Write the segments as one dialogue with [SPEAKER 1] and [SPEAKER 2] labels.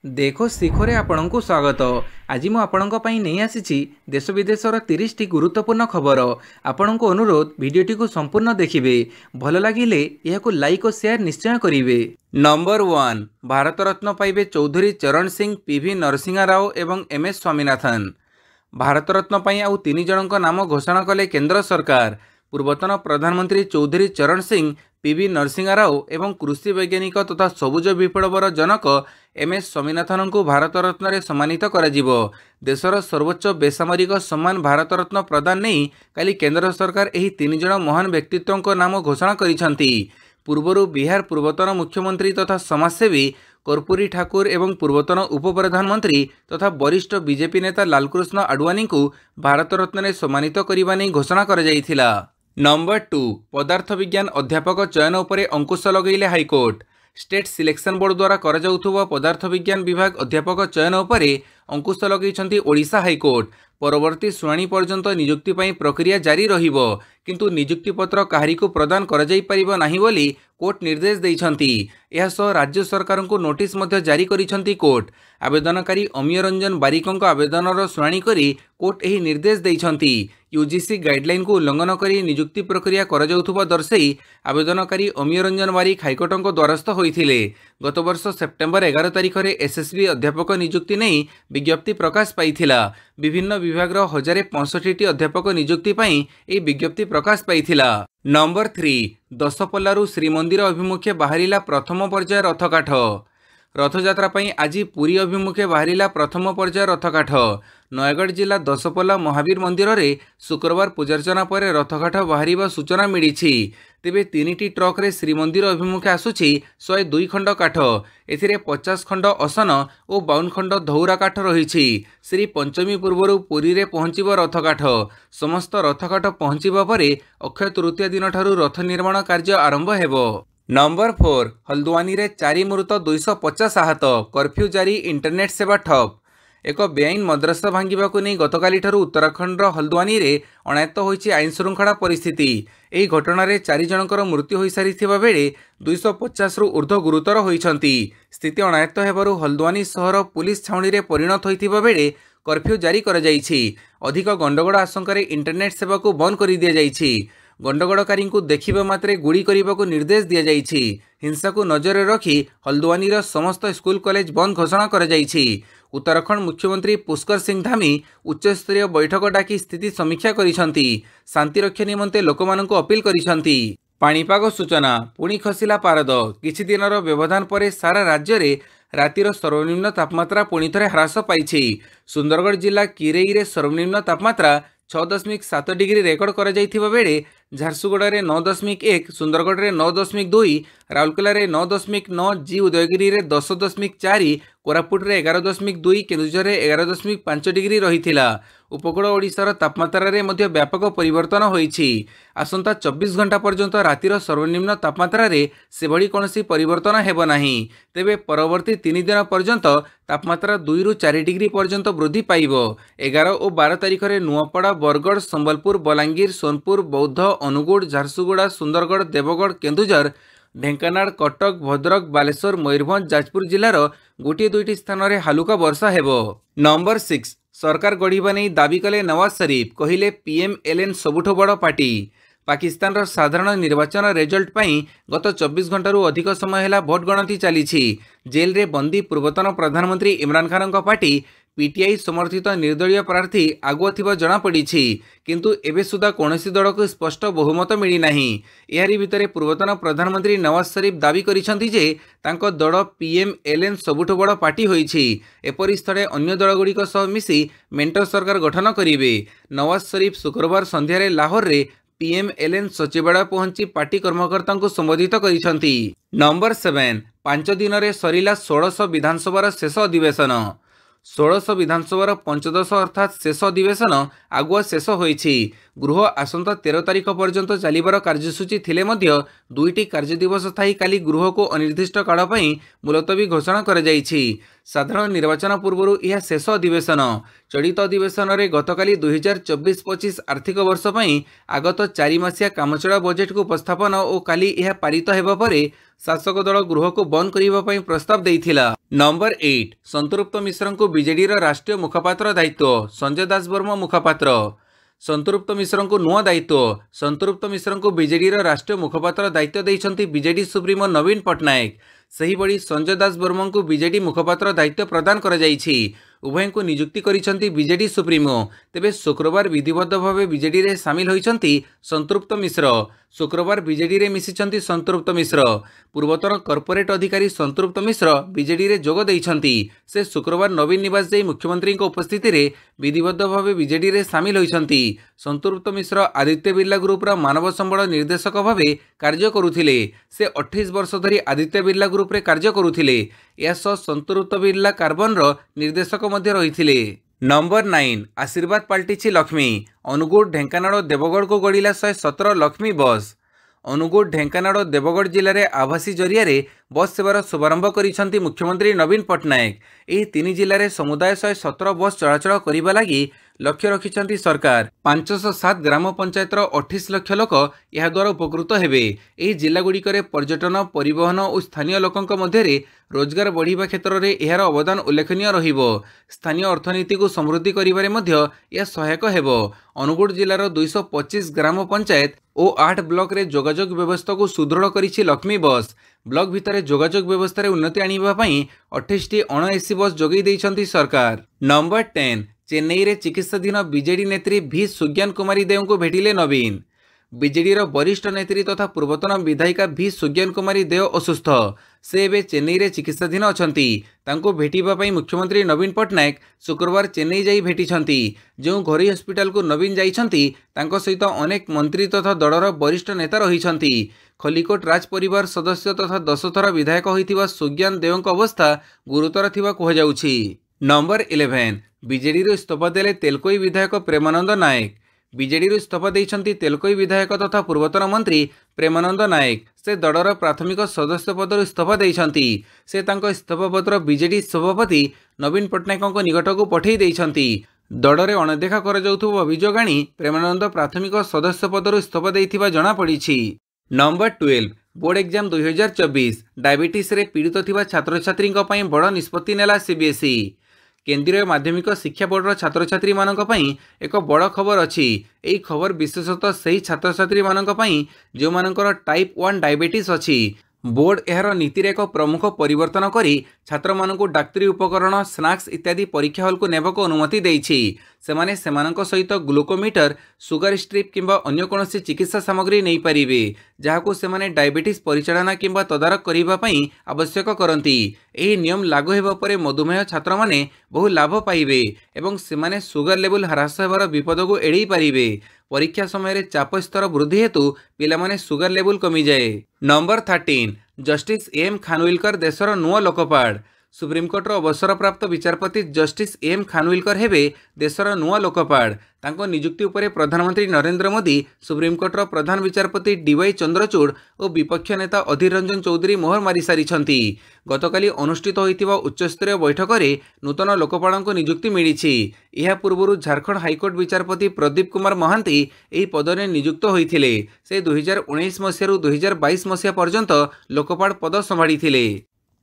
[SPEAKER 1] देखो शिखरे आपणଙ୍କୁ स्वागत। आज मु आपणଙ୍କ ପାଇଁ ନେଇ ଆସିଛି देश विदेशर 30 टी गुरुत्वपूर्ण खबर। आपणଙ୍କୁ अनुरोध भिडियोटी को संपूर्ण देखिए। भल लगिले यहाकु लाइक और शेयर निश्चय करिवे। नंबर 1 भारत रत्न पाइबे चौधरी चरण सिंह, पीवी नरसिंह राव एवं एमएस स्वामीनाथन। भारत रत्न पाई आउ 3 जनक नाम घोषणा कले केंद्र सरकार। पूर्वतन प्रधानमंत्री चौधरी चरण सिंह, पीवी नरसिंह राव एवं कृषि वैज्ञानिक तथा सबुज विप्लवर जनक एमएस स्वामीनाथन को भारत रत्न रे सम्मानित करा जिवो। देशर सर्वोच्च बेसामरिक सम्मान भारत रत्न प्रदान नहीं काली केंद्र सरकार एही 3 जन महान व्यक्तित्वों नाम घोषणा करिसंती। पूर्वरु बिहार पूर्वतन मुख्यमंत्री तथा समाजसेवी कर्पूरी ठाकुर एवं पूर्वतन उपप्रधानमंत्री तथा वरिष्ठ बीजेपी नेता लालकृष्ण आडवाणी को भारत रत्न रे सम्मानित करने नहीं घोषणा कर जाइथिला। नंबर 2 पदार्थ विज्ञान अध्यापक चयन उपरे अंकुश लगैले हाईकोर्ट। स्टेट सिलेक्शन बोर्ड द्वारा कर जाउथुवा पदार्थ विज्ञान विभाग अध्यापक चयन उपरे अंकुश लगैछंती ओडिशा हाईकोर्ट। परवर्ती शुणाणी पर्यंत नियुक्ति पई प्रक्रिया जारी रहिबो, किंतु नियुक्ति पत्र काहारिको प्रदान कर जाई परिबो नाही बोली कोर्ट निर्देश दैछंती। यह सह राज्य सरकार को नोटिस मध्य जारी करिछंती कोर्ट। आवेदनकारी अमीय रंजन बारिकଙ୍କ आवेदनर शुणाणी करी कोर्ट एही निर्देश दैछंती। यूजीसी गाइडलाइन को उल्लंघन करी नियुक्ति प्रक्रिया कर जाउथुबा दर्शाई आवेदनकारी अमीय रंजन बारिक हाईकोर्टଙ୍କ द्वारस्थ होइथिले। गत वर्ष सेप्टेम्बर 11 तारिख रे एसएसबी अध्यापक नियुक्ति नहीं विज्ञप्ति प्रकाश पाइथिला। विभिन्न विभाग 1065 अध्यापक नियुक्ति पई ए विज्ञप्ति प्रकाश पाइथिला। नंबर 3 दशपल्लारू श्रीमंदिर अभिमुखे बाहरिला प्रथम पर्याय रथकाठ। रथयात्रा पई आज पुरी अभिमुखे बाहरिला प्रथम पर्याय रथकाठ। नयगढ़ जिला दशपल्ला महावीर मंदिर रे शुक्रवार पूजार्चना पर रथकाठ बाहरिबा सूचना मिली। तेबे 3टी ट्रक रे श्रीमंदिर अभिमुखे आसुछि 102 खंड काठ। एथिरे 50 खंड असन और 52 खंड धौरा काठ रही। श्री पंचमी पूर्व पुरी रे पहुंचब रथकाठ। समस्त रथकाठ पहुंचबा परे अक्षय तृतीया दिन ठारू रथ निर्माण कार्य आरंभ हेबो। नंबर 4 हल्द्वानी रे 4 मृत 250 आहत। कर्फ्यू जारी, इंटरनेट सेवा ठप। एक बेआईन मद्रासा भांगिबाकु नहीं गतकाली ठारू उत्तराखंड हल्द्वानी रे अणायत्त होइछि आईन श्रृंखला परिस्थिति। एही घटना रे 4 जनकर मृत्यु होई सारिथिबा बेले 250 रु ऊर्ध्व गुरुतर होइछंती। स्थिति अणायत्त हेबारु हल्द्वानी सहर पुलिस छाउणी रे परिणत होइथिबा बेले कर्फ्यू जारी कर जाइछि। अधिक गंडगोड़ आशंका रे इंटरनेट सेवा को बंद कर दिया जाइछि। गंडगोड़कारी को देखिबा मात्रे गुड़ी करने को निर्देश दिया जाइछि। हिंसा को नजर रखी हल्द्वानी समस्त स्कूल कॉलेज बंद घोषणा कर जाइछि। उत्तराखंड मुख्यमंत्री पुष्कर सिंह धामी उच्चस्तरीय बैठक डाकी स्थिति समीक्षा करिसंती। शांति रक्षा निमंते लोकमानंको अपील करिसंती। पाणीपाग सूचना पुणी खसिला पारद। किछि दिनर व्यवधान परे सारा राज्य रे रातिर सर्वनिम्न तापमात्रा पुणी थरे ह्रास पाइछि। सुंदरगढ़ जिला किरेई रे सर्वनिम्न तापमात्रा 6.7 डिग्री रेकर्ड कर जाइथिबा बेले झारसुगुड़ा रे 9.1, सुंदरगढ़ रे 9.2, राउरकेला रे 9.9, जी उदयगिरी रे 10.4, कोरापुट रे 11.2, केन्दुझर रे 11.5 डिग्री रहिथिला। उपकूल ओडिशार तापमात्रा रे मध्य व्यापक परिवर्तन होइछि। आसंता 24 घंटा पर्यंत रातिर सर्वनिम्न तापमात्रा रे सेभଳି कोनोसी परिवर्तन हेबो नाही। तेबे परवर्ती 3 दिन पर्यंत तापमात्रा 2 रु 4 डिग्री पर्यंत वृद्धि पाइबो। 11 और 12 तारिख रे नुआपड़ा, बरगढ़, संबलपुर, बलांगीर, सोनपुर, बौद्ध, अनुगुड़, झारसुगुड़ा, सुंदरगढ़, देवगढ़, केन्दुझर, ढेंकानाल, कटक, भद्रक, बालेश्वर, मयूरभंज, जाजपुर जिलार गोटे 2टी स्थान में हालुका वर्षा हेबो। नंबर 6 सरकार गढ़ा नहीं दाबी कले नवाज शरीफ। कहिले पीएमएलएन सबुठ बड़ पार्टी। पाकिस्तान साधारण निर्वाचन रिजल्ट पाई गत 24 घंटारू अधिक समय है भोट गणति चली। जेल रे बंदी पूर्वतन प्रधानमंत्री इमरान खान पार्टी पीटीआई समर्थित निर्दलीय प्रार्थी आगुआ थिबा जना पड़ी, किंतु एबे सुधा कौनसी दल को स्पष्ट बहुमत मिली नाही। एहारी भितरे पूर्वतन प्रधानमंत्री नवाज शरीफ दाबी करिसंती जे तांको दल पीएमएलएन सबुठ बड़ पार्टी होइछि। एपरि स्थळे अन्य दलगुड़िक सह मिसी मेंटर सरकार गठन करिवे। नवाज शरीफ शुक्रवार संध्यारे लाहौर रे पीएमएलएन सचिवालय पहुंची पार्टी कर्मकर्ता को संबोधित करिसंती। नंबर 7 5 दिन रे सरिला 1600 विधानसभा शेष अधिवेशन। 1600 विधानसभा पंचदश अर्थात शेष अधिवेशन आगुआ शेष होइछि। गृह आसंता 13 तारिख पर्यंत चलिबार कार्यसूची थिले मध्य 2टी कार्यदिवस थाई काली गृह को अनिर्दिष्ट काल पई मुलतवी घोषणा कर जाइछि। साधारण निर्वाचन पूर्व यह शेष अधिवेशन। चलित अधिवेशन में गतकाली 2024-25 आर्थिक वर्ष पई आगत 4 मासिया कामचला बजेट को उपस्थापन और काली यह पारित हेबा परे शासक दल गृह को बंद करने प्रस्ताव देइथिला। नंबर 8 संतृप्त मिश्र को बीजेडी राष्ट्रीय मुखपात्र दायित्व। संजय दास वर्मा मुखपात्र। संतृप्त मिश्र को नुआ दायित्व। संतृप्त मिश्र को बीजेडी राष्ट्रीय मुखपात्र दायित्व देइछंती बीजेडी सुप्रीमो नवीन पट्टनायक। सेहीभଳି संजय दास वर्मा को बीजेडी मुखपात्र दायित्व प्रदान कर जाइछि। उभय को नियुक्ति करिसेंती बीजेडी सुप्रीमो। तेबे शुक्रवार विधिबद्ध भाव बीजेडी रे सामिल होइछंती संतृप्त मिश्र। शुक्रवार बीजेडी रे मिसिछंती संतृप्त मिश्र। पूर्वतन कॉर्पोरेट अधिकारी संतृप्त मिश्र बीजेडी रे जोग देइछंती। से शुक्रवार नवीन निवास जाई मुख्यमंत्री उपस्थिति रे विधिबद्ध भाव बीजेडी रे सामिल होइछंती। संतृप्त मिश्र आदित्य बिर्ला ग्रुप रा मानव संबल निर्देशक भावे कार्य करुथिले। से 28 वर्ष धरी आदित्य बिर्ला ग्रुप रे कार्य करुथिले। यासह संतृप्त बिर्ला कार्बन रो निर्देशक मध्य रहिथिले। नंबर 9 आशीर्वाद पलटिछि लक्ष्मी। अनुगुड़ ढेंकानाल देवगढ़ को गड़िला 117 लक्ष्मी बस। अनुगुड़ ढेंकानाल देवगढ़ जिले में आभासी जरिया बस सेवार शुभारंभ करिसेंती मुख्यमंत्री नवीन पट्टनायक। यह 3 जिले में समुदाय 117 बस चलाचल करने लगी लक्ष्य रखिछंती सरकार। 507 ग्राम पंचायतर 28 लाख लोक यह द्वारा उपकृत हेबे। एही जिलागुड़िकरे पर्यटन परिवहन और स्थानीय लोकंक मध्यरे रोजगार बढ़िबा क्षेत्र में यार अवदान उल्लेखनीय रहिबो। स्थानीय अर्थनीति को समृद्धि करिबारे मध्य यह सहायक हेबो। अनुगुड़ जिलार 225 ग्राम पंचायत और 8 ब्लॉक रे जोगाजोग व्यवस्था को सुदृढ़ करिछि लक्ष्मी बस। ब्लॉक भितर जोगाजोग व्यवस्था रे उन्नति आनिबा पई 28टी अण एसी बस जोगई देइछंती सरकार। नंबर 10 चेन्नई रे चिकित्साधीन बीजेडी नेत्री भी सुज्ञान कुमारी देव को भेटिले नवीन। बीजेडी वरिष्ठ नेत्री तथा पूर्वतन विधायिका भी सुज्ञान कुमारी देव असुस्थ। से एबे चेन्नई रे चिकित्साधीन अछंती। तांको भेटिबा पई मुख्यमंत्री नवीन पट्टनायक शुक्रवार चेन्नई जाई भेटिछंती। जो घरोई हस्पिटाल को नवीन जाइछंती तांको सहित अनेक मंत्री तथा दलर वरिष्ठ नेता रहिछंती। खलिकोट राज परिवार सदस्य तथा 10 थर विधायक होइथिबा सुज्ञान देवଙ୍କ अवस्था गुरुतर थिबा कुहाଯାଉଛି। नंबर 11 बीजेडी इस्तीफा देले तेलकोई विधायक प्रेमानंद नायक। बीजेडी इस्तीफा देइछंती तेलकोई विधायक तथा पूर्वतन मंत्री प्रेमानंद नायक। से दलर प्राथमिक सदस्य पदर इस्तीफा देइछंती। से तांको इस्तीफा पत्र बीजेडी सभापति नवीन पट्टनायक निकट को पठेई देइछंती। दलरे अणदेखा कर जाउथुबा अभियोग आनी प्रेमानंद प्राथमिक सदस्य पदर इस्तीफा देइथिबा जणा पड़िछि। नंबर 12 बोर्ड एग्जाम 2024 डायबिटीज रे पीड़ित थिबा छात्र छात्री पई बड़ निष्पत्ति नेला सीबीएसई। केंद्रीय माध्यमिक शिक्षा बोर्डर छात्र छात्री मानक पई एक बड़ खबर अछि। एही खबर विशेषतः सही छात्र छात्री मानक पई जो मानकर टाइप 1 डायबिटीज अछि। बोर्ड एहार नीति रे एक प्रमुख परिवर्तन करी छात्र मानक डाक्तरी उपकरण स्नाक्स इत्यादि परीक्षा हॉल को नेबको अनुमति देइछि। सेमाने सेमानक सहित ग्लूकोमीटर सुगर स्ट्रिप किंबा अन्य कोनोसी चिकित्सा सामग्री नहीं पारिबे जहाको सेमाने डायबिटीज परिचालना किंबा तदारक करिबा पई आवश्यक करंती। एही नियम लागू हेबा परे मधुमेह छात्र माने बहु लाभ पाइबे एवं सेमाने सुगर लेवल ह्रास हेबार विपद को एड़ेई पारिबे। परीक्षा समय चाप स्तर वृद्धि हेतु पिलामाने सुगर लेवल कमी जाए। नंबर 13 जस्टिस एम खानविलकर देशर नुआ लोकपाल। सुप्रीमकोर्टर अवसरप्राप्त विचारपति जस्टिस एम खानविलकर हेबे देशर नुआ लोकपाल। तांको नियुक्ति उपरे प्रधानमंत्री नरेंद्र मोदी सुप्रीमकोर्टर प्रधान विचारपति डीवाई चंद्रचूड़ और विपक्ष नेता अधीर रंजन चौधरी मोहर मारी सारिछंती। गतकाली अनुष्ठित होइतिबा उच्चस्तरीय बैठक में नूतन लोकपाल को नियुक्ति मिली। यह पूर्व झारखंड हाईकोर्ट विचारपति प्रदीप कुमार महांती एही पदरे नियुक्त होइथिले। से 2019 मसीह 2022 मसीहा पर्यंत लोकपाल पद संभाळिथिले।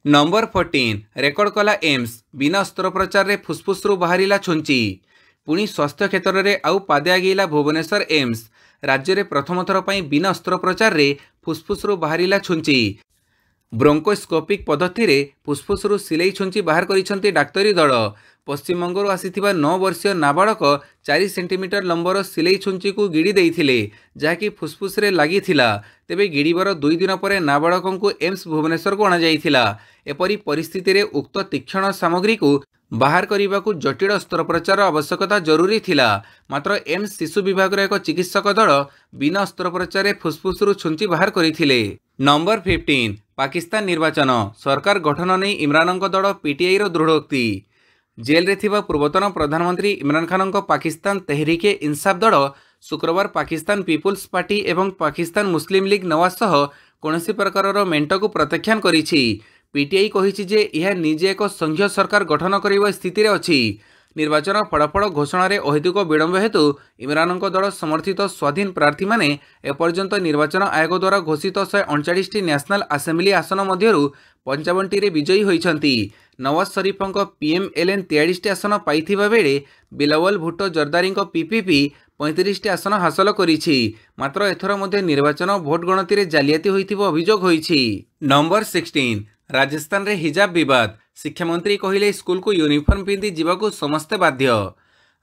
[SPEAKER 1] नंबर 14 रेकर्ड कला एम्स बिना अस्त्रोपचार रे फुसफुस रु बाहरिला छुंची। पुणी स्वास्थ्य क्षेत्र में आउ पादे आगेला भुवनेश्वर एम्स। राज्य में प्रथम थर पर बिना अस्त्रोपचार रे फुसफुस रु बाहरिला छुंची। ब्रोंकोस्कोपिक पद्धति रे फुसफुस रु सिलाई छुंची बाहर करिसंती डाक्तरी दल। पश्चिमबंगरू आसीथिबा 9 वर्षीय नाबालक 4 सेंटीमीटर लंबर सिलाई छुंची को गिड़ी देइथिले जहाँकि फुसफुस रे लागिथिला। तेबे गिड़ीबार 2 दिन पर नाबालक को एम्स भुवनेश्वर को अणा जाइथिला। एपरी परिस्थिति रे उक्त तीक्षण सामग्री को बाहर करने को जटिल अस्त्रोपचार आवश्यकता जरूरी थिला। मात्र एम्स शिशु विभाग एक चिकित्सक दल बिना अस्त्रोपचार फुसफुस रु छुंची बाहर करथिले। नंबर 15 पाकिस्तान निर्वाचन सरकार गठन नहीं इमरान दल पीटीआई रो दृढ़ोक्ति। जेल रे थिबा पूर्वतन प्रधानमंत्री इमरान खान पाकिस्तान तहरीके इंसाफ दल शुक्रवार पाकिस्तान पीपुल्स पार्टी एवं पाकिस्तान मुस्लिम लीग नवाज सह कौनसी प्रकार मेंट को प्रत्याख्यान करिछि। पीटीआई कहिछि जे यह निजे एक संघीय सरकार गठन करने स्थिति में अछि। निर्वाचन फलाफल घोषण में अहेतुक विलंब हेतु इमरान दल समर्थित स्वाधीन प्रार्थी माने एपर्यंत निर्वाचन आयोग द्वारा घोषित 139 न्याशनल आसेम्बली आसन मध्यरु 55 रे विजयी होइछंती। नवाज शरीफों पीएमएलएन 43 आसन पाइथिबा बेले बिलावल भुट्टो जरदारी पीपीपी 35 आसन हासिल करिछि। मात्र एथर मध्य निर्वाचन भोट गणति रे जालियाती होइथिबा अभियोग होइछि। नंबर 16 राजस्थान रे हिजाब विवाद। शिक्षा मंत्री कहिले स्कूल को यूनिफॉर्म पिंधि जीवाकू समस्ते बाध्य।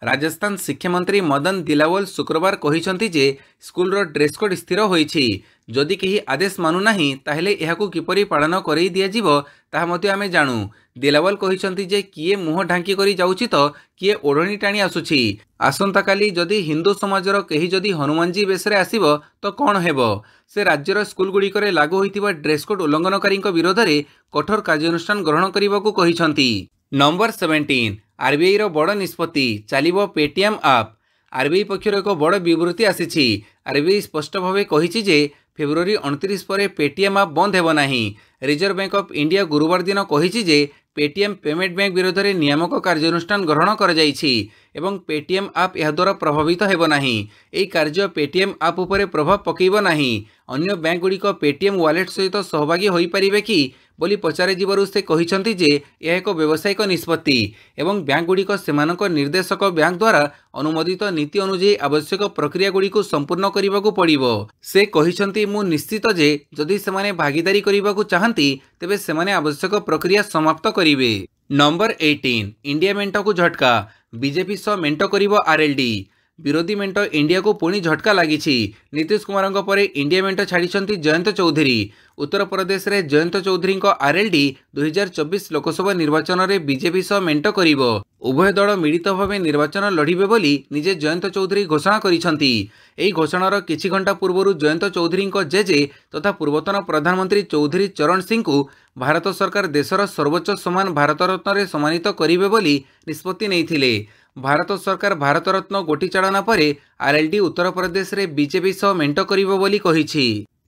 [SPEAKER 1] राजस्थान शिक्षा मंत्री मदन दिलावल शुक्रवार कहिसंती जे स्कूल रो ड्रेस कोड स्थिर होइछि। जदि केही आदेश मानु नाही ताहेले एहाकू किपरि पालन करई दिया जीवो ताहा मध्ये आमे जानू। दिलावल कहिसंती जे किए मुह ढांकी करी जाउछि तो किए ओढ़णी टाणी आसुछि। आसंता काली जदि हिंदू समाजर केही जदि हनुमानजी बेसरे आसीबो तो कोन हेबो। से राज्यर स्कूल गुड़िकरे लागू होइतिबा ड्रेस कोड उल्लंघनकारी विरोध में कठोर कार्यानुष्ठान ग्रहण करने कहिसंती। नंबर 17 आरबीआई रो बड़ निष्पत्ति चलिबो पेटीएम आप। आरबीआई पक्षर एक बड़ विवृत्ति आसीछि। आरबीआई स्पष्ट भाव कहिछि जे फेब्रुआरी 29 पर पेटीएम आप बंद हेबो नाही। रिजर्व बैंक ऑफ इंडिया गुरुवार दिन कहिछि जे पेटीएम पेमेंट बैंक विरोध में नियामक कार्यानुष्ठान ग्रहण कर जाइछि एवं पेटीएम आप यह द्वारा प्रभावित हेबो नाही। एई कार्य पेटीएम आप उपरे प्रभाव पकेइबो नाही। अन्य बैंक गुड़िक पेटीएम वॉलेट सहित सहभागी होई परिबे कि बोली पचारे जीवरु से कहिसंती जे यह एक व्यावसायिक निष्पत्ति एवं बैंक गुड़िक सेमानक निर्देशक बैंक द्वारा अनुमोदित नीति अनुଯାयी आवश्यक प्रक्रिया गुड़िक संपूर्ण करने पड़िबो। से कहिसंती मु निश्चित जे जदि सेमाने भागीदारी करने चाहती तेबे सेमाने आवश्यक प्रक्रिया समाप्त करिवे। नंबर 18 इंडिया मेंट को झटका। बीजेपी सह मेंट करिबो आरएलडी। विरोधी मेंट इंडिया को पुणी झटका लगी। नीतीश कुमार परे इंडिया मेंट छाड़ी जयंत चौधरी। उत्तर प्रदेश रे जयंत चौधरी आरएलडी 2024 लोकसभा निर्वाचन में बीजेपी सह मेंट करिबो। उभय दल मिलित भाव निर्वाचन लड़िबे बोली निजे जयंत चौधरी घोषणा करिसंती। एही घोषणार किछि घंटा पूर्व जयंत चौधरी जेजे तथा पूर्वतन प्रधानमंत्री चौधरी चरण सिंह को भारत सरकार देशर सर्वोच्च सम्मान भारत रत्न रे सम्मानित करिबे बोली निष्पत्ति नेइथिले। भारत सरकार भारत रत्न गोटी चाड़ना पर आरएलडी उत्तर प्रदेश रे बीजेपी सह मेंट करिबो बोली कहिछि।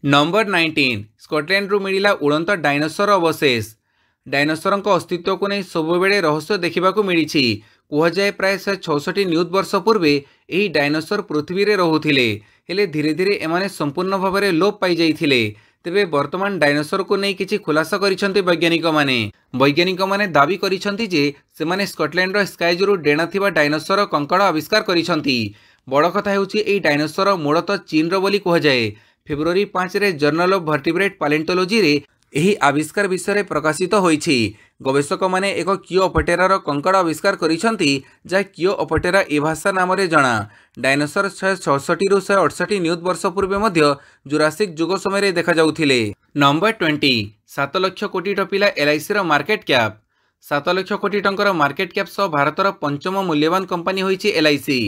[SPEAKER 1] नंबर 19 स्कॉटलैंड रु मिलिला उड़ंत डायनोसर अवशेष। डायनोसर अस्तित्व को नहीं सबुबेले रहस्य देखा मिली। कहुए प्राय 166 नियुत वर्ष पूर्वे यही डायनोसर पृथ्वी रे रहुथिले हेले धीरे धीरे एमाने संपूर्ण भाव में लोप पाई जाइथिले। तेबे वर्तमान डायनोसर को नहीं किछि खुलासा करिसंती वैज्ञानिक माने दाबी करिसंती जे सेमाने स्कॉटलैंड रो स्काइजरु डेणा थिबा डायनोसर कंकड़ आविष्कार करिसंती। बड़ कथा हेउछि एही डायनोसर मूलतः चीन रो बोली कहुए। फेब्रुआरी 5 रे जर्नल ऑफ वर्टिब्रेट पैलेंटोलॉजी रे एही आविष्कार विषय प्रकाशित होइछि। गवेषक माने एक कियोपटेरार कंकड़ आविष्कार करिसंती जा कियोपटेरा एभासा नाम रे जना। डायनोसर 166 रु 168 नियुत वर्ष पूर्वे मध्य जुरासिक जुग समय रे देखा जाउथिले। नंबर 20 7 लाख कोटी टपिला एलआईसी रो मार्केट कैप। 7 लाख कोटी टंकर मार्केट कैप सह भारतर पंचम मूल्यवान कंपनी होइछि एलआईसी।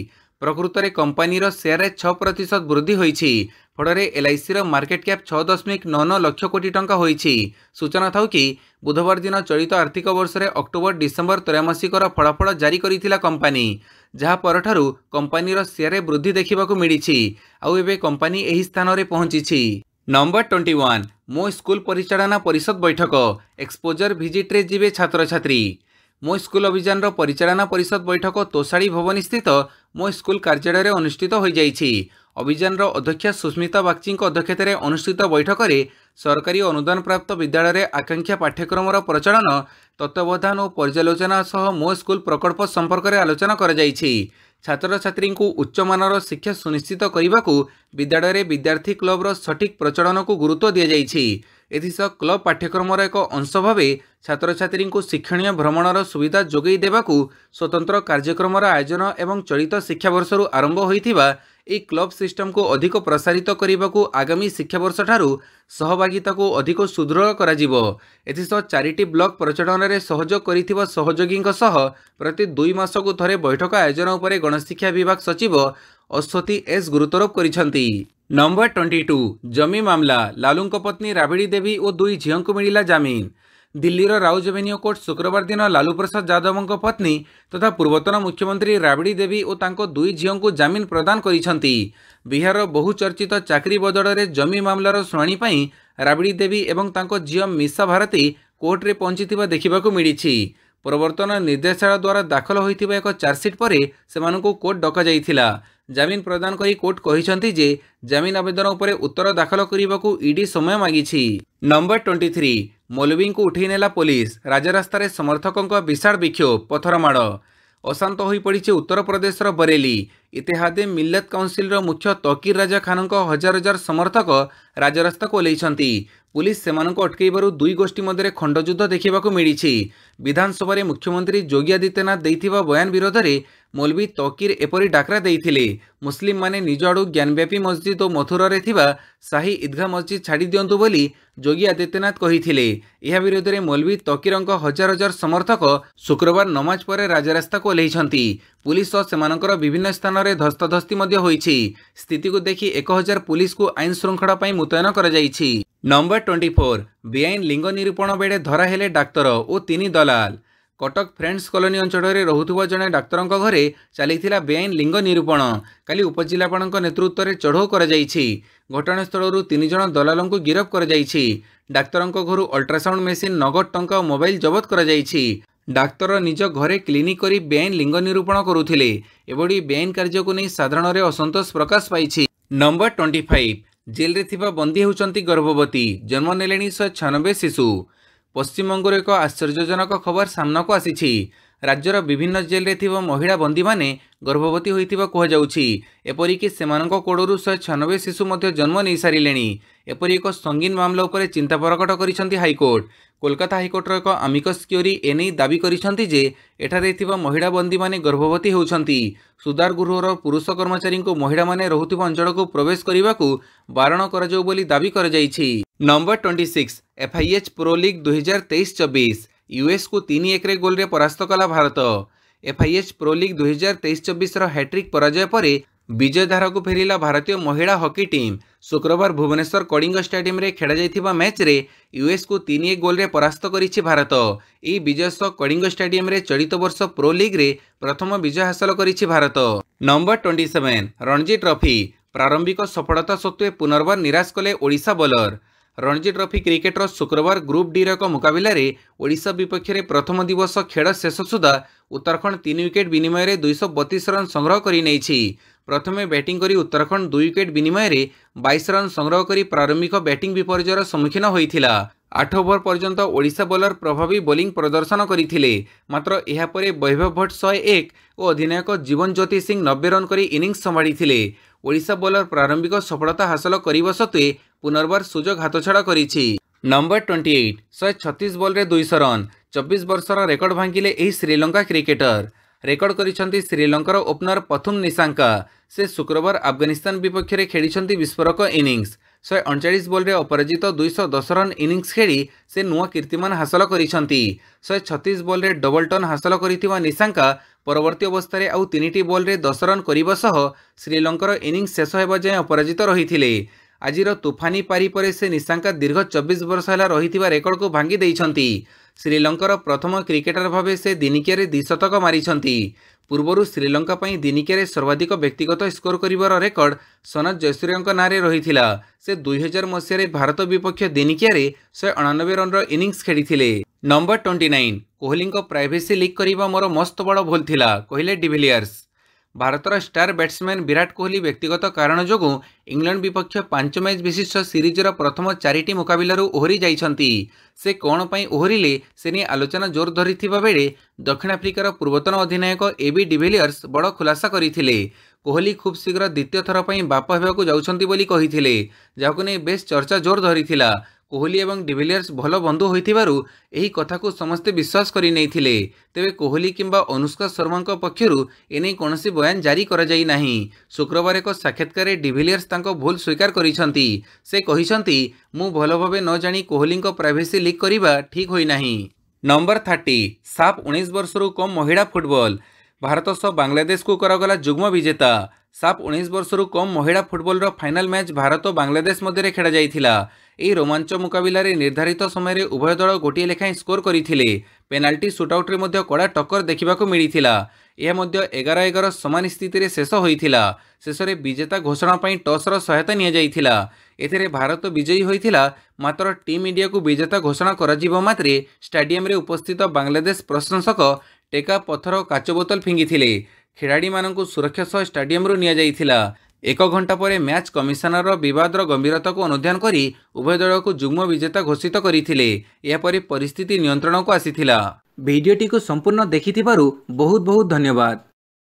[SPEAKER 1] प्रकृत में कंपनी शेयर 6% वृद्धि होइछि। फल एलआईसी मार्केट कैप 6.99 लाख कोटी टंका होइछि। सूचना थाउ कि बुधवार दिन चलित आर्थिक वर्ष रे अक्टोबर डिसेम्बर त्रैमासिकर फलाफल जारी करिथिला कंपनी, जहाँ परठारु कंपनी शेयर वृद्धि देखा मिली। आउ एबे कंपनी एही स्थान रे पहुंची। नंबर 21 मो स्कूल परिचालना परिषद बैठक। एक्सपोजर भिजिट रे जिवे छात्र छात्री। मो स्कूल अभियान परिचालना परिषद बैठक तोषाड़ी भवन स्थित मो स्कूल कार्यालय अनुष्ठित हो जाइछि। अभियान अध्यक्षा सुस्मिता बागची अध्यक्षत अनुष्ठित बैठक में सरकारी अनुदान प्राप्त विद्यालय आकांक्षा पाठ्यक्रम प्रचलन तत्वावधान और पर्यालोचना सह मो स्कूल प्रकल्प संपर्क में आलोचना कर जाइछि। छात्र छात्री को उच्च मानर शिक्षा सुनिश्चित करने को विद्यालय विद्यार्थी क्लबर सठिक प्रचलन को गुरुत्व दि जाइछि। एथिसह क्लब पाठ्यक्रम एक अंश भाव छात्र छात्री को शिक्षणीय भ्रमणर सुविधा जोगई देवाकू स्वतंत्र कार्यक्रम आयोजन एवं चलित शिक्षा वर्ष आरंभ होइथिबा ए क्लब सिस्टम को अधिक प्रसारित करने को आगामी शिक्षा वर्ष ठारू सहभागिता को अधिक सुदृढ़ करा जिवो। एथिसह 4टी ब्लॉक प्रचलन में सहयोग करिथिबा सहयोगी सह प्रति 2 मास को थरे बैठक आयोजन उपरे गणशिक्षा विभाग सचिव अश्वती एस गुरुत्वारोप करिसंती। नंबर 22 जमी मामला। लालूंको पत्नी राबिड़ी देवी और 2 झीओं को मिलिला जामीन। दिल्लीर राउज एवेन्यू कोर्ट शुक्रवार दिन लालू प्रसाद यादव पत्नी तथा पूर्वतन मुख्यमंत्री राबड़ी देवी और तांको दुई झील को जमीन प्रदान करिसेंती। बिहार बहुचर्चित चाकरी बदल जमी मामलार शुणाणी पई राबड़ी देवी एवं तांको झील मिशा भारती कोर्टे पहुंची देखा मिली। प्रवर्तन निर्देशालय द्वारा दाखल होइथिबा एक चार्जसीट पर सेमानकु कोर्ट डका जाइथिला। जमीन प्रदान करी कोर्ट कहिसेंती जे जमीन आवेदन उपरे उत्तर दाखल करने ईडी समय मागिछि। नंबर 23 मौलवी को उठै नेला पुलिस। राजरास्तार समर्थकों विशाल विक्षोभ पथरमाड़। अशांत हो पड़ी उत्तर प्रदेश बरेली। इतिहादे मिल्लत काउंसिल मुख्य तकीर राजा खान हजार हजार समर्थक राजरास्ता को ओह्लैछंती। पुलिस सेमानंको अटकैबारु दुई गोष्ठी मध्य खंडयुद्ध देखा मिली। विधानसभा मुख्यमंत्री योगी आदित्यनाथ देइथिबा बयान विरोध में मौलवी तकीर एपरी डाकरा देइथिले। मुस्लिम माने निज आड़ू ज्ञानव्यापी मस्जिद और मथुरा रे थिबा शाही ईदगाह मस्जिद छाड़ी दियंतु बोली योगी आदित्यनाथ कहिथिले। यह विरोध में मौलवी तकीरंको हजार हजार समर्थक शुक्रवार नमाज पर राजरास्ता को ओह्लैछंती। पुलिस और सेमानंकर विभिन्न स्थान में धस्ताधस्ती मध्य होईछि। स्थिति को देखि 1000 पुलिस को आईन श्रृंखला पई मुतयन करा जाइछि। नंबर 24 बेआईन लिंग निरूपण बेड़े धरा हेले डाक्तर और 3 दलाल। कटक फ्रेंड्स कॉलोनी अंचल में रोहुथुवा जड़े डाक्तर घरे चलीथिला बेआईन लिंग निरूपण। काली उपजिलापाल नेतृत्व में चढ़ाऊ कर घटनास्थल 3 जन दलाल को गिरफ्त कर डाक्तर घर अल्ट्रासाउंड मेसीन नगद टंका और मोबाइल जबत कर डाक्तर निज घरे क्लिनिक करी बेआईन लिंग निरूपण करुथिले। एभली बेआईन कार्य को नहीं साधारण असंतोष प्रकाश पाई। नंबर 25 जेल रे थिबा बंदी होउचंती गर्भवती। जन्म नेलेनी 196 शिशु। पश्चिमबंगर एक आश्चर्यजनक खबर सामना को आसीछि। राज्यर विभिन्न जेल रे थिबा महिला बंदी माने गर्भवती होइथिबा कुहाଯାଉଛି। एपरिकी सेमानंको कोड़रू 196 शिशु मध्य जन्म नहीं सारिलेणी। एपरि एक संगीन मामला उपरे चिंता प्रकट करिसेंती हाईकोर्ट। कोलकाता हाईकोर्टर एक आमिकस क्यूरी एने दाबी करिसेंती जे एठारे थिबा महिला बंदी माने गर्भवती होउछंती। सुधार गृहर पुरुष कर्मचारी को महिला माने रहुथिबा अंचल को प्रवेश करने को बारण कराଯାऊ बोली दाबी कराଯାଇଛି। नंबर 26 FIH प्रो लीग 2023-24 यूएस को 3-1 रे गोल रे परास्त कला भारत। FIH प्रो लीग 2023-24 हैट्रिक पराजय पर विजय धारा को फेरिला भारतीय महिला हॉकी टीम। शुक्रवार भुवनेश्वर कलिंग स्टेडियम रे खेला जाइथिबा मैच रे यूएस को 3-1 गोल रे परास्त करिछि भारत। ई विजय सह कलिंग स्टेडियम रे चलित वर्ष प्रो लीग रे प्रथम विजय हासिल करिछि भारत। नंबर 27 रणजी ट्रॉफी प्रारंभिक सफलता सत्वे पुनर्बार निराश कले Odisha bowler. Ranji trophy cricketer शुक्रवार ग्रुप डी रक मुकाबला रे ओडिशा विपक्ष में प्रथम दिवस खेल शेष सुधा उत्तराखंड 3 विकेट विनिमय रे 232 रन संग्रह करि नेछि। प्रथमे बैटिंग करी उत्तराखंड 2 विकेट विनिमय रे 22 रन संग्रह करी प्रारंभिक बैटिंग विपर्ययर सम्मुखीन होइथिला। 8 ओवर पर्यंत ओडिशा बोलर प्रभावी बोलिंग प्रदर्शन करथिले। मात्र एहा परे वैभव भट्ट 101 और अधिनायक जीवन ज्योति सिंह 90 रन करी इनिंग्स संभाळिथिले। ओडिशा बोलर प्रारंभिक सफलता हासिल करिबा सत्वे पुनर्बार सुजोग हाथछड़ा करिछि। नंबर 28 136 बॉल रे 200 रन 24 वर्षर रेकर्ड भांगिले एही श्रीलंका क्रिकेटर। रेकर्ड करिसेंती श्रीलंकार ओपनर पथुम निशांका। से शुक्रवार अफगानिस्तान विपक्ष में खेली विस्फोरक इनिंग्स। 139 बॉल रे अपराजित 210 रन इनिंग्स खेली से नुआ कीर्तिमान हासिल करिसेंती। 136 बॉल रे डबल टर्न हासिल करिथिबा निशांका परवर्ती अवस्था आउ 3टी बॉल रे 10 रन करिबा सह श्रीलंकार इनिंग्स शेष होबा जाय अपराजित रहिथिले। आजिर तूफानी पारी पर से निशांका दीर्घ 24 वर्ष है रही रेकर्ड को भांगी देइछंती। श्रीलंकार प्रथम क्रिकेटर भावे से दिनिकिया रे 2 शतक मारिछंती। पूर्वर श्रीलंका पई दिनिकिया रे सर्वाधिक व्यक्तिगत स्कोर करिवार रेकर्ड सनत जयसूर्यंक नारे रहिथिला। से 2000 मसीह रे भारत विपक्ष दिनिकिया रे 199 रन इनिंग्स खेलिथिले। नंबर 29 कोहली प्राइवेसी लीक करिबा मोर मस्त बड़ भूल थिला कहिले डिविलियर्स। भारतर स्टार बैट्समैन विराट कोहली व्यक्तिगत कारण जोगु इंग्लैंड विपक्ष 5 मैच विशिष्ट सीरीजर प्रथम 4टी मुकाबलू ओहरी जाइछंती। से कौन पई ओहरिले से नहीं आलोचना जोर धरिथिबा बेले दक्षिण आफ्रिकार पूर्वतन अधिनायक एबी डिविलियर्स बड़ खुलासा करथिले। कोहली खूब शीघ्र द्वितीय थर पई बाप हेबाकू जाउछंती बोली कहिथिले, जाहाकू नै बेस चर्चा जोर धरिथिला। कोहली एवं डिविलियर्स भल बंधु होइथिबारु एही कथा को समस्ते विश्वास करि नैथिले। तेबे कोहली किंबा अनुष्का शर्मा पक्षरु एने कोनोसी बयान जारी करा जाई नाही। शुक्रवार एक साक्षात्कार डिविलियर्स तांको भूल स्वीकार करिसंती। से कहिसंती मु भल भाबे न जानी कोहली प्राइवेसी लीक करिबा ठीक होई नाही। नंबर 30 साफ 19 वर्षरु कम महिला फुटबॉल। भारत सह बांग्लादेश को करागला जुग्म विजेता। साफ 19 वर्षरु कम महिला फुटबॉल फाइनल मैच भारत और बांग्लादेश मध्य खेला जाइथिला। ଏହି ରୋମାଞ୍ଚ ମୁକାବିଲାରେ ନିର୍ଦ୍ଧାରିତ ସମୟରେ ଉଭୟ ଦଳ ଗୋଟିଏ ଲେଖାଏଁ ସ୍କୋର କରିଥିଲେ। ପେନାଲ୍ଟି ସୁଟ୍ଆଉଟ୍ରେ ମଧ୍ୟ କଡ଼ା ଟକ୍କର ଦେଖିବାକୁ ମିଳିଥିଲା। ଏହା ମଧ୍ୟ 11-11 ସମାନ ସ୍ଥିତିରେ ଶେଷ ହୋଇଥିଲା। ଶେଷରେ ବିଜେତା ଘୋଷଣା ପାଇଁ ଟସ୍ର ସହାୟତା ନିଆଯାଇଥିଲା। ଏଥିରେ ଭାରତ ବିଜୟୀ ହୋଇଥିଲା। ମାତ୍ର ଟିମ୍ ଇଣ୍ଡିଆକୁ ବିଜେତା ଘୋଷଣା କରାଯିବା ମାତ୍ରେ ଷ୍ଟାଡିୟମରେ ଉପସ୍ଥିତ ବାଂଲାଦେଶ ପ୍ରଶଂସକ ଟେକା, ପଥର ଓ କାଚ ବୋତଲ ଫିଙ୍ଗିଥିଲେ। ଖେଳାଳିମାନଙ୍କୁ ସୁରକ୍ଷା ସହ ଷ୍ଟାଡିୟମରୁ ନିଆଯାଇଥିଲା। 1 ଘଣ୍ଟା ପରେ ମ୍ୟାଚ୍ କମିଶନର ବିବାଦର ଗମ୍ଭୀରତାକୁ ଅନୁଧ୍ୟାନ କରି ଉଭୟ ଦଳକୁ ଯୁଗ୍ମ ବିଜେତା ଘୋଷିତ କରିଥିଲେ। ଏହାପରେ ପରିସ୍ଥିତି ନିୟନ୍ତ୍ରଣକୁ ଆସିଥିଲା। ଭିଡ଼ିଓଟିକୁ ସମ୍ପୂର୍ଣ୍ଣ ଦେଖିଥିବାରୁ ବହୁତ ବହୁତ ଧନ୍ୟବାଦ।